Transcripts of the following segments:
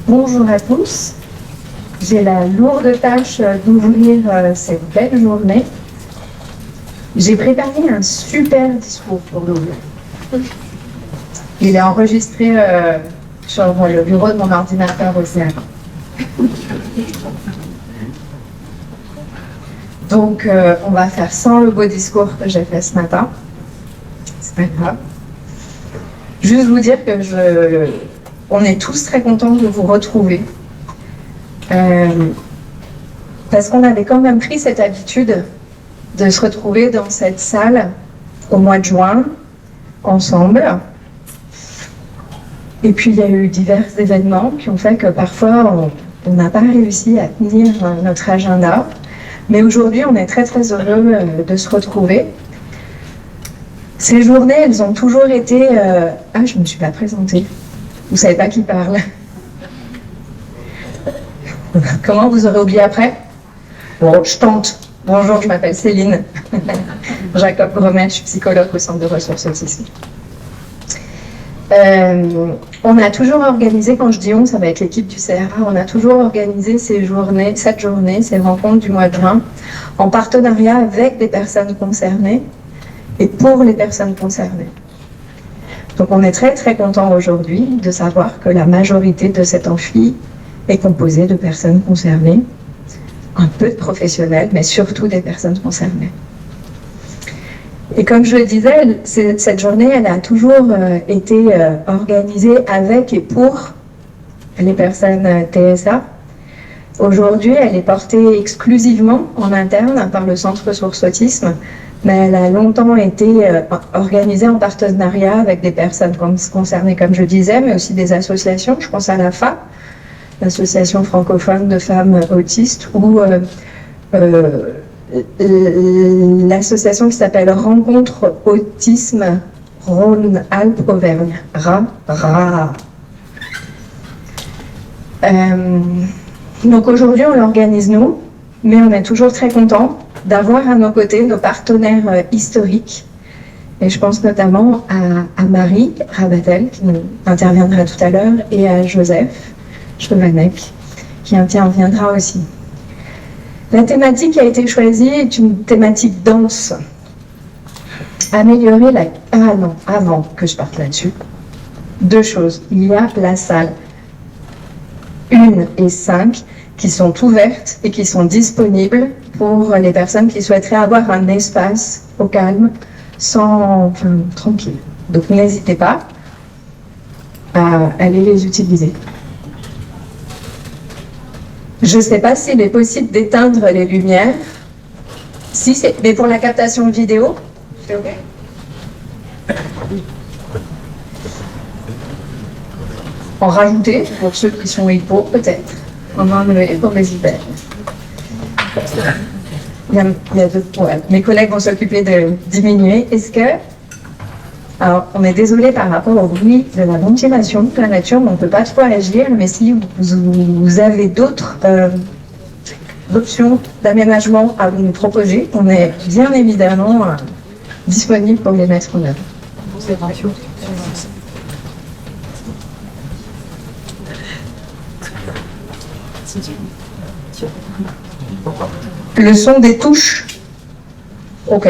Bonjour à tous. J'ai la lourde tâche d'ouvrir cette belle journée. J'ai préparé un super discours pour l'ouvrir. Il est enregistré sur le bureau de mon ordinateur aussi. Donc, on va faire sans le beau discours que j'ai fait ce matin. C'est pas grave. Juste vous dire que on est tous très contents de vous retrouver. Parce qu'on avait quand même pris cette habitude de se retrouver dans cette salle au mois de juin, ensemble. Et puis il y a eu divers événements qui ont fait que parfois on n'a pas réussi à tenir notre agenda. Mais aujourd'hui, on est très très heureux de se retrouver. Ces journées, elles ont toujours été... Ah, je ne me suis pas présentée. Vous ne savez pas qui parle. Comment vous aurez oublié après? Bon, je tente. Bonjour, je m'appelle Céline. Jacob Gromet, je suis psychologue au Centre de ressources autisme. On a toujours organisé, quand je dis on, ça va être l'équipe du CRA, on a toujours organisé cette journée, ces rencontres du mois de juin, en partenariat avec les personnes concernées et pour les personnes concernées. Donc on est très très content aujourd'hui de savoir que la majorité de cet amphi est composée de personnes concernées, un peu de professionnels, mais surtout des personnes concernées. Et comme je le disais, cette journée, elle a toujours été organisée avec et pour les personnes TSA. Aujourd'hui, elle est portée exclusivement en interne par le Centre Ressources Autisme, mais elle a longtemps été organisée en partenariat avec des personnes concernées, comme je disais, mais aussi des associations. Je pense à l'AFA, l'association francophone de femmes autistes, ou l'association qui s'appelle Rencontre Autisme Rhône-Alpes-Auvergne, RA. Donc aujourd'hui, on l'organise nous, mais on est toujours très contents d'avoir à nos côtés nos partenaires historiques. Et je pense notamment à Marie Rabatel, qui nous interviendra tout à l'heure, et à Joseph Chovanec, qui interviendra aussi. La thématique qui a été choisie est une thématique dense. Améliorer la... Ah non, avant que je parte là-dessus, deux choses. Il y a la salle 1 et 5 qui sont ouvertes et qui sont disponibles pour les personnes qui souhaiteraient avoir un espace au calme, tranquille. Donc n'hésitez pas à aller les utiliser. Je ne sais pas s'il est possible d'éteindre les lumières. Si c'est, mais pour la captation vidéo, c'est OK? En rajouter, pour ceux qui sont hypo, peut-être. En enlever pour les hyper. Il y a deux, ouais. Mes collègues vont s'occuper de diminuer. Est-ce que... Alors, on est désolé par rapport au bruit de la ventilation de la nature, mais on ne peut pas trop agir. Mais si vous avez d'autres options d'aménagement à nous proposer, on est bien évidemment disponible pour les mettre en œuvre. Le son des touches. OK.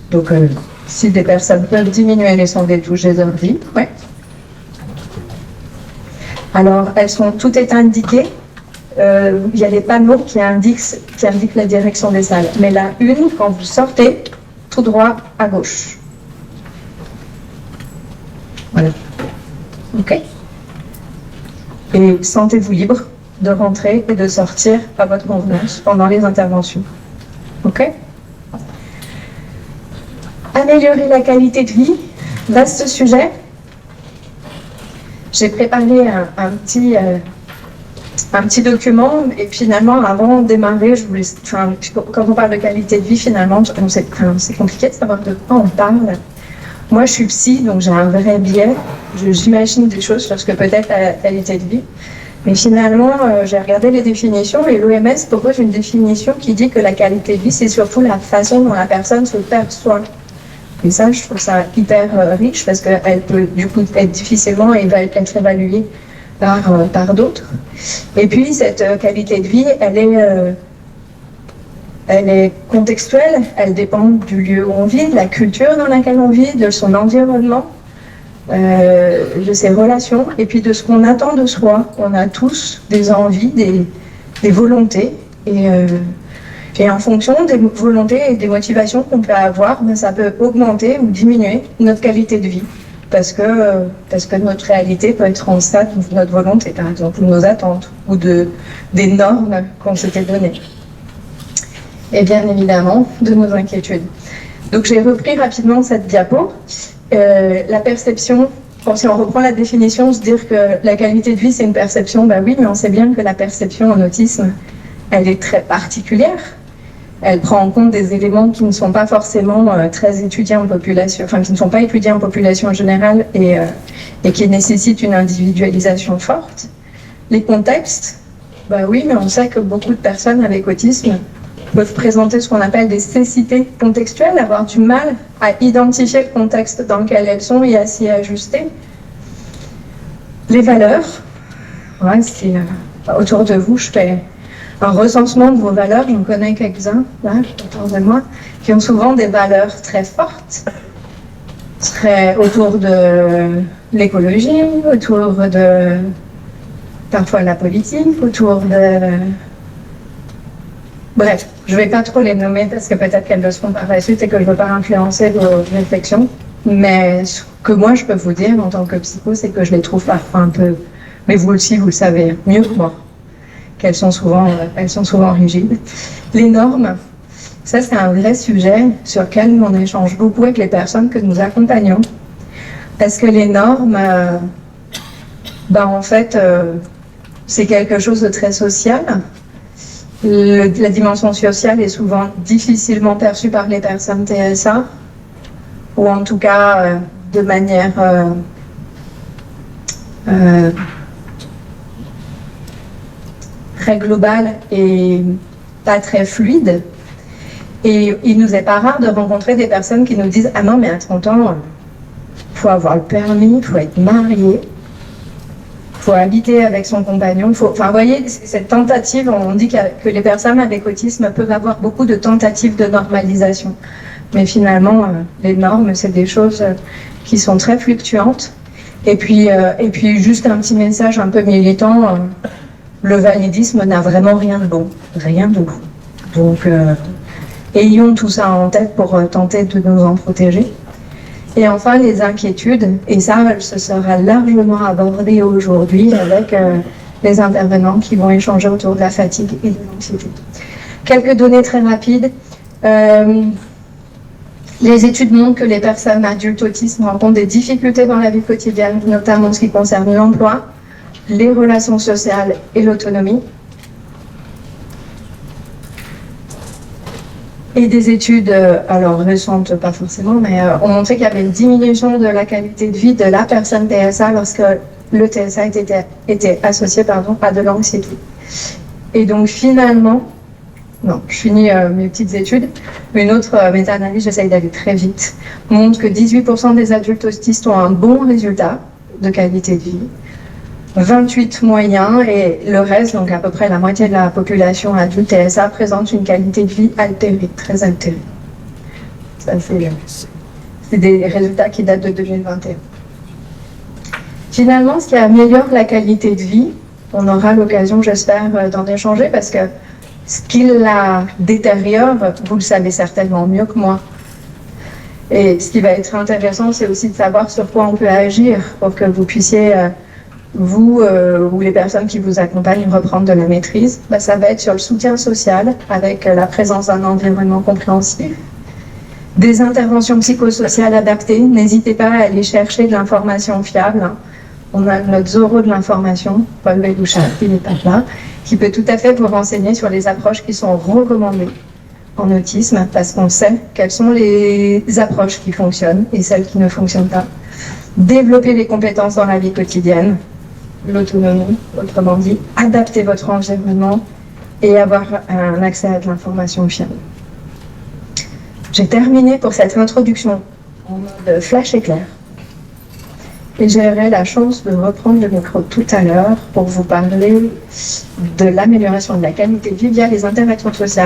Donc, si des personnes peuvent diminuer les sons des touches des ordi, ouais. Alors, tout est indiqué. Il y a des panneaux qui indiquent la direction des salles. Mais la une, quand vous sortez, tout droit à gauche. Voilà. OK. Et sentez-vous libre de rentrer et de sortir à votre convenance pendant les interventions. OK? Améliorer la qualité de vie, vaste sujet. J'ai préparé un petit document et finalement, avant de démarrer, quand on parle de qualité de vie, finalement, c'est compliqué de savoir de quoi on parle. Moi, je suis psy, donc j'ai un vrai biais. J'imagine des choses sur ce que peut être la qualité de vie. Mais finalement, j'ai regardé les définitions et l'OMS propose une définition qui dit que la qualité de vie, c'est surtout la façon dont la personne se perçoit. Et ça, je trouve ça hyper riche parce qu'elle peut du coup être difficilement être évaluée par d'autres. Et puis cette qualité de vie, elle est contextuelle, elle dépend du lieu où on vit, de la culture dans laquelle on vit, de son environnement, de ses relations, et puis de ce qu'on attend de soi. On a tous des envies, des volontés, et en fonction des volontés et des motivations qu'on peut avoir, ça peut augmenter ou diminuer notre qualité de vie. Parce que notre réalité peut être en stade de notre volonté, par exemple, ou nos attentes, ou des normes qu'on s'était données. Et bien évidemment, de nos inquiétudes. Donc j'ai repris rapidement cette diapo. La perception, si on reprend la définition, se dire que la qualité de vie c'est une perception, ben oui, mais on sait bien que la perception en autisme, elle est très particulière. Elle prend en compte des éléments qui ne sont pas forcément très étudiés en population, enfin qui ne sont pas étudiés en population générale et qui nécessitent une individualisation forte. Les contextes, ben oui, mais on sait que beaucoup de personnes avec autisme peuvent présenter ce qu'on appelle des cécités contextuelles, avoir du mal à identifier le contexte dans lequel elles sont et à s'y ajuster. Les valeurs, ouais, autour de vous, je fais un recensement de vos valeurs, j'en connais quelques-uns, là, autour de moi, qui ont souvent des valeurs très fortes, très autour de l'écologie, autour de parfois la politique, autour de... Bref, je ne vais pas trop les nommer parce que peut-être qu'elles le seront par la suite et que je ne veux pas influencer vos réflexions. Mais ce que moi je peux vous dire en tant que psycho, c'est que je les trouve parfois un peu, mais vous aussi vous le savez mieux que moi, qu'elles sont souvent rigides. Les normes, ça c'est un vrai sujet sur lequel on échange beaucoup avec les personnes que nous accompagnons. Parce que les normes, en fait, c'est quelque chose de très social. La dimension sociale est souvent difficilement perçue par les personnes TSA, ou en tout cas de manière très globale et pas très fluide. Et il nous est pas rare de rencontrer des personnes qui nous disent « Ah non, mais à 30 ans, il faut avoir le permis, il faut être marié. » Il faut habiter avec son compagnon. Enfin, vous voyez, cette tentative, on dit que les personnes avec autisme peuvent avoir beaucoup de tentatives de normalisation. Mais finalement, les normes, c'est des choses qui sont très fluctuantes. Et puis juste un petit message un peu militant, le validisme n'a vraiment rien de bon. Rien de bon. Donc, ayons tout ça en tête pour tenter de nous en protéger. Et enfin, les inquiétudes, et ça, ce sera largement abordé aujourd'hui avec les intervenants qui vont échanger autour de la fatigue et de l'anxiété. Quelques données très rapides. Les études montrent que les personnes adultes autistes rencontrent des difficultés dans la vie quotidienne, notamment en ce qui concerne l'emploi, les relations sociales et l'autonomie. Et des études, alors récentes pas forcément, mais ont montré qu'il y avait une diminution de la qualité de vie de la personne TSA lorsque le TSA était associé à de l'anxiété. Et donc finalement, non, je finis mes petites études, une autre méta-analyse, j'essaye d'aller très vite, montre que 18% des adultes autistes ont un bon résultat de qualité de vie, 28 moyens, et le reste, donc à peu près la moitié de la population adulte TSA, présente une qualité de vie altérée, très altérée. Ça, c'est des résultats qui datent de 2021. Finalement, ce qui améliore la qualité de vie, on aura l'occasion, j'espère, d'en échanger, parce que ce qui la détériore, vous le savez certainement mieux que moi. Et ce qui va être intéressant, c'est aussi de savoir sur quoi on peut agir pour que vous puissiez... vous ou les personnes qui vous accompagnent reprendre de la maîtrise, ça va être sur le soutien social avec la présence d'un environnement compréhensif, des interventions psychosociales adaptées. N'hésitez pas à aller chercher de l'information fiable. On a notre Zorro de l'information, Paul Bélouchat, qui n'est pas là, qui peut tout à fait vous renseigner sur les approches qui sont recommandées en autisme, parce qu'on sait quelles sont les approches qui fonctionnent et celles qui ne fonctionnent pas. Développer les compétences dans la vie quotidienne, l'autonomie, autrement dit, adapter votre environnement et avoir un accès à de l'information fiable. J'ai terminé pour cette introduction en mode flash éclair. Et j'aurai la chance de reprendre le micro tout à l'heure pour vous parler de l'amélioration de la qualité de vie via les interactions sociales.